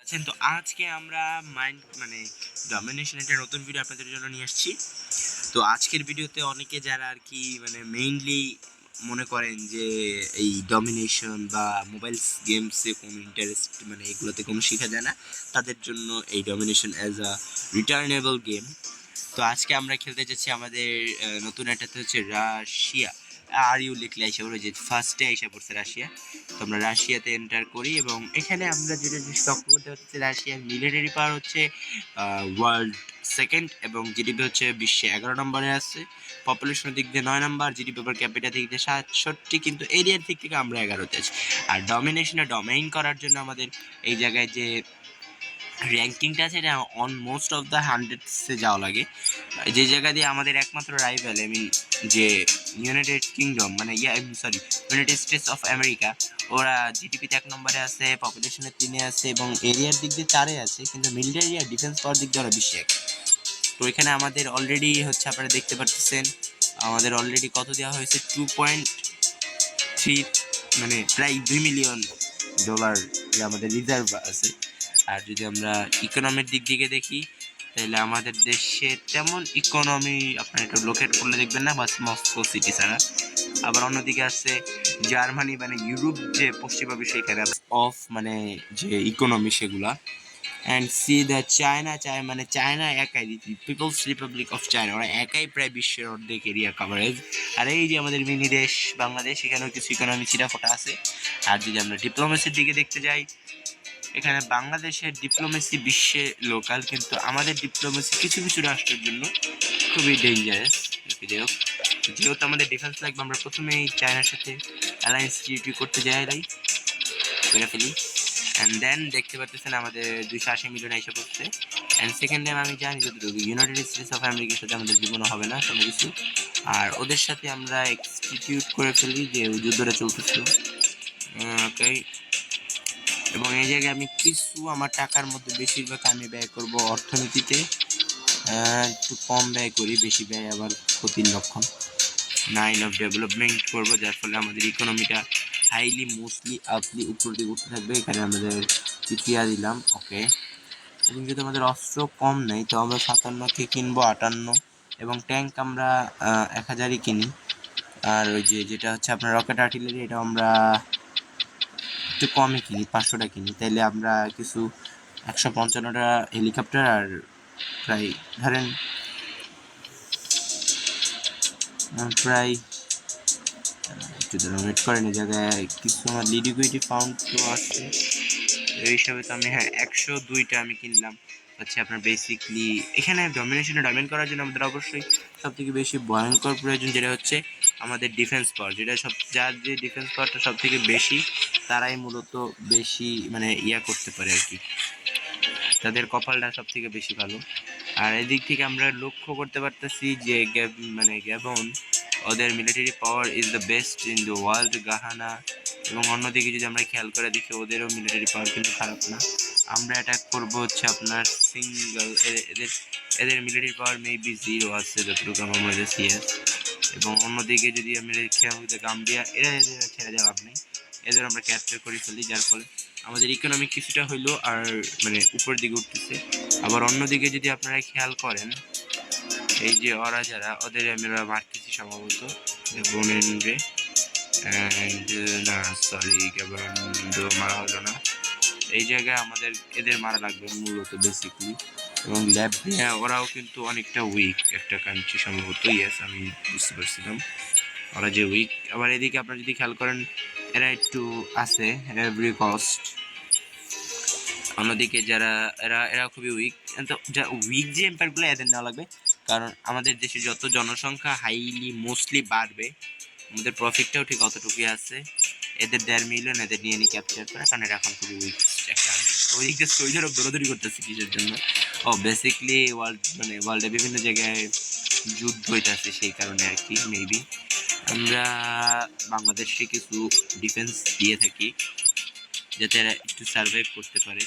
আছেন তো আজকে আমরা মাইন্ড ডমিনেশন একটা নতুন ভিডিও আপনাদের জন্য নিয়ে আসছি। তো আজকের ভিডিওতে অনেকে যারা আর কি মেইনলি মনে করেন যে এই ডমিনেশন বা মোবাইল গেমসে কোনো ইন্টারেস্ট এগুলোতে কোনো শেখা যায় না, তাদের জন্য এই domination as a returnable game. তো আজকে আমরা খেলতে যাচ্ছি আমাদের নতুন একটাতে হচ্ছে রাশিয়া। আর ইউ লিখলে আইসা পড়ে যে ফার্স্টে আইসা পড়ছে রাশিয়া। তো আমরা রাশিয়াতে এন্টার করি এবং এখানে আমরা যেটা জিনিস লক্ষ্য করতে হচ্ছে রাশিয়ার মিলিটারি পাওয়ার হচ্ছে ওয়ার্ল্ড সেকেন্ড এবং জিডিপি হচ্ছে বিশ্বে 11 নম্বরে আছে। পপুলেশনের দিক দিয়ে 9 নম্বর, জিডিপি পার ক্যাপিটা দিক দিয়ে 67, কিন্তু এরিয়ার দিক থেকে আমরা 11তে আছি। আর ডমিনেশনে ডোমাইন করার জন্য আমাদের এই জায়গায় যে র্যাঙ্কিংটা আছে এটা অন মোস্ট অফ দ্য হান্ড্রেডসে যাওয়া লাগে, যে জায়গা দিয়ে আমাদের একমাত্র রাইভাল যে United kingdom United states of America, ওরা জিডিপিতে 1 নম্বরে আছে, পপুলেশনে 3-এ আছে এবং এরিয়ার দিক দিয়ে 4-এ আছে, কিন্তু মিলিটারি আর ডিফেন্স পাওয়ার দিক দিয়ে ওরা বিশ্বে 1। তো এখানে আমাদের অলরেডি হচ্ছে আপনারা দেখতে পাচ্ছেন আমাদের অলরেডি কত দেওয়া হয়েছে, 2.3 প্রায় $2 মিলিয়ন আমাদের রিজার্ভ আছে। আর যদি আমরা ইকোনমির দিক থেকে দেখি তাহলে আমাদের দেশে তেমন ইকোনমি আপনার একটু লোকেট করলে দেখবেন না, বাস মস্কো সিটি ছাড়া। আবার অন্যদিকে আছে জার্মানি, ইউরোপ যে পশ্চিমা বিশ্ব, এখানে অফ যে ইকোনমি সেগুলা। অ্যান্ড সি দ্য চায়না একাই, পিপলস রিপাবলিক অফ চায়না, ওরা একাই প্রায় বিশ্বের অর্ধেক এরিয়া কাভারেজ। আর এই যে আমাদের মিনি দেশ বাংলাদেশ, এখানেও কিছু ইকোনমি ছিটাফোটা আছে। আর যদি আমরা ডিপ্লোমেসির দিকে দেখতে যাই, এখানে বাংলাদেশের ডিপ্লোমেসি বিশ্বে লোকাল, কিন্তু আমাদের ডিপ্লোমেসি কিছু কিছু রাষ্ট্রের জন্য খুবই ডেঞ্জারাস। যেহেতু আমাদের ডিফেন্স লাগবে, আমরা প্রথমেই চায়নার সাথে অ্যালায়েন্স ট্রিটি করতে করে ফেলি। অ্যান্ড দেন দেখতে পাচ্ছেন আমাদের 280 মিলিয়ন এসে পড়ছে। অ্যান্ড সেকেন্ড টাইম আমি জানি যতটুকু ইউনাইটেড স্টেটস অফ আমেরিকার সাথে আমাদের জীবনও হবে না কোনো কিছু, আর ওদের সাথে আমরা এক্সটিটিউট করে ফেলি যে যুদ্ধটা চলতেছিল। ওকে, এবং এই জায়গায় আমি কিছু আমার টাকার মধ্যে বেশিরভাগ আমি ব্যয় করব অর্থনীতিতে, একটু কম ব্যয় করি, বেশি ব্যয় আবার ক্ষতির লক্ষণ। 9 অফ ডেভেলপমেন্ট করব, যার ফলে আমাদের ইকোনমিটা হাইলি মোস্টলি আপলি উপর দিকে উঠতে থাকবে। এখানে আমাদের পিছিয়ে দিলাম। ওকে, এবং যদি আমাদের অস্ত্র কম নেই তো আমরা 57কে কিনবো 58, এবং ট্যাঙ্ক আমরা 1000ই কিনি। আর ওই যেটা হচ্ছে আপনার রকেট আর্টিলারি, এটা আমরা একটু কমই কিনি, 500টা কিনি। তাইলে আমরা কিছু 155টা হেলিকপ্টার আর প্রায় ধরেন প্রায় একটু ওয়েট করেন, এই জায়গায় কিছু আমার লিকুইডিটি ফাউন্ড তো আছে, এই হিসাবে তো আমি 102টা আমি কিনলাম। হচ্ছে আপনার বেসিকলি এখানে ডমিনেট করার জন্য আমাদের অবশ্যই সব থেকে বেশি ভয়ঙ্কর প্রয়োজন, যেটা হচ্ছে আমাদের ডিফেন্স পাওয়ার, যেটা যার যে ডিফেন্স পাওয়ারটা সব থেকে বেশি, তারাই মূলত বেশি ইয়া করতে পারে আর কি, তাদের কপালটা সব থেকে বেশি ভালো। আর এদিক থেকে আমরা লক্ষ্য করতে পারতেছি যে গ্যাবন, ওদের military power is the best in the world, Ghana. এবং অন্যদিকে যদি আমরা খেয়াল করে দেখি ওদেরও মিলিটারি পাওয়ার কিন্তু খারাপ না। আমরা অ্যাটাক করবো হচ্ছে আপনার সিঙ্গল, এদের মিলিটারি পাওয়ার মেবি 0 আছে যতটুকু আমার মনে হচ্ছে, সিএস। এবং অন্যদিকে যদি আমরা খেয়াল করি গাম্বিয়া, এদের ছেড়ে দেওয়া লাভ নেই, এদের আমরা ক্যাপচার করে ফেলি, যার ফলে আমাদের ইকোনমিক কিছুটা হইলো আর উপরের দিকে উঠতেছে। আবার অন্যদিকে যদি আপনারা খেয়াল করেন, এই যে ওরা যারা, ওদের আমরা মারতেছি সম্ভবত বোনেনরে, না সরি মারা হলো না, এই জায়গায় আমাদের এদের মারা লাগবে মূলত বেসিকলি। এবং ওরাও কিন্তু অনেকটা উইক একটা কান্ট্রি সম্ভবত, ইয়েস আমি বুঝতে পারছিলাম ওরা যে উইক। আবার এদিকে আপনারা যদি খেয়াল করেন এরা একটু আছে এভরি কস্ট, অন্যদিকে যারা এরা খুবই উইক। তো যা উইক যে এম্পায়ারগুলো এদের নেওয়া লাগবে, কারণ আমাদের দেশে যত জনসংখ্যা হাইলি মোস্টলি বাড়বে, আমাদের প্রফিটটাও ঠিক অতটুকুই আছে। এদের 1.5 মিলিয়ন এদের নিয়ে ক্যাপচার করে, কারণ এটা এখন খুবই উইক একটা আর্মি। ওই দিকে সোলজারও দৌড়াদৌড়ি করতেছে কিসের জন্য, ও বেসিকলি ওয়ার্ল্ডে বিভিন্ন জায়গায় যুদ্ধ হইতেছে, সেই কারণে আর কি। মেবি আমরা বাংলাদেশে কিছু ডিফেন্স দিয়ে থাকি যাতে এরা একটু সার্ভাইভ করতে পারে।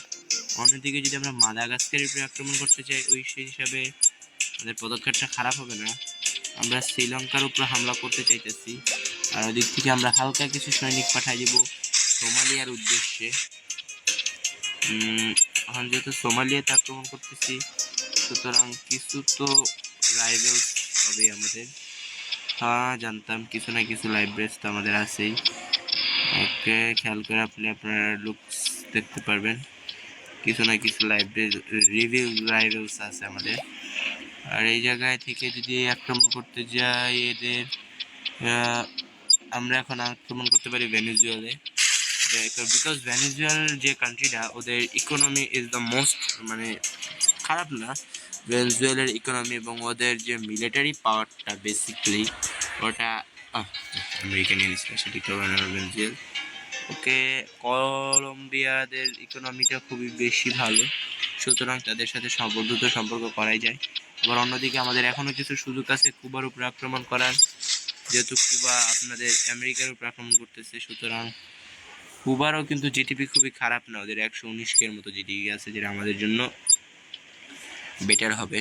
অন্যদিকে যদি আমরা মাদাগাস্কারের উপরে আক্রমণ করতে চাই, ওই সেই হিসাবে আমাদের পদক্ষেপটা খারাপ হবে না। আমরা শ্রীলঙ্কার উপর হামলা করতে চাইতেছি, আর ওদিক থেকে আমরা হালকা কিছু সৈনিক পাঠাই দিব সোমালিয়ার উদ্দেশ্যে। এখন যেহেতু সোমালিয়াতে আক্রমণ করতেছি, সুতরাং কিছু তো রাইভেলস হবে আমাদের। হ্যাঁ, জানতাম কিছু না কিছু লাইব্রেরিজ তো আমাদের আছেই। ওকে, খেয়াল করে আপনি আপনার লুকস দেখতে পারবেন, কিছু না কিছু লাইব্রেরি রিভিউ রাইভেলস আছে আমাদের। আর এই জায়গায় থেকে যদি আক্রমণ করতে যাই এদের, আমরা এখন আক্রমণ করতে পারি ভেনেজুয়েলায়, বিকজ ভেনেজুয়েল যে কান্ট্রিটা, ওদের ইকোনমি ইজ দ্য মোস্ট, মানে খারাপ না ভেনেজুয়েলের ইকোনমি, এবং ওদের যে মিলিটারি পাওয়ারটা বেসিক্যালি ওটা আমেরিকা নিয়ে নিচ্ছে সেটি ভেনেজুয়েল। ওকে, কলম্বিয়াদের ইকোনমিটা খুবই বেশি ভালো, সুতরাং তাদের সাথে বন্ধুত্ব সম্পর্ক করাই যায়। আবার অন্যদিকে আমাদের এখনও কিছু সুযোগ আছে কুবার উপরে আক্রমণ করার, যেহেতু কুবা আপনাদের আমেরিকার উপর আক্রমণ করতেছে, সুতরাং কুবারও কিন্তু জিডিপি খুবই খারাপ না, ওদের 119 এর মতো জিডিপি আছে, যেটা আমাদের জন্য বেটার হবে।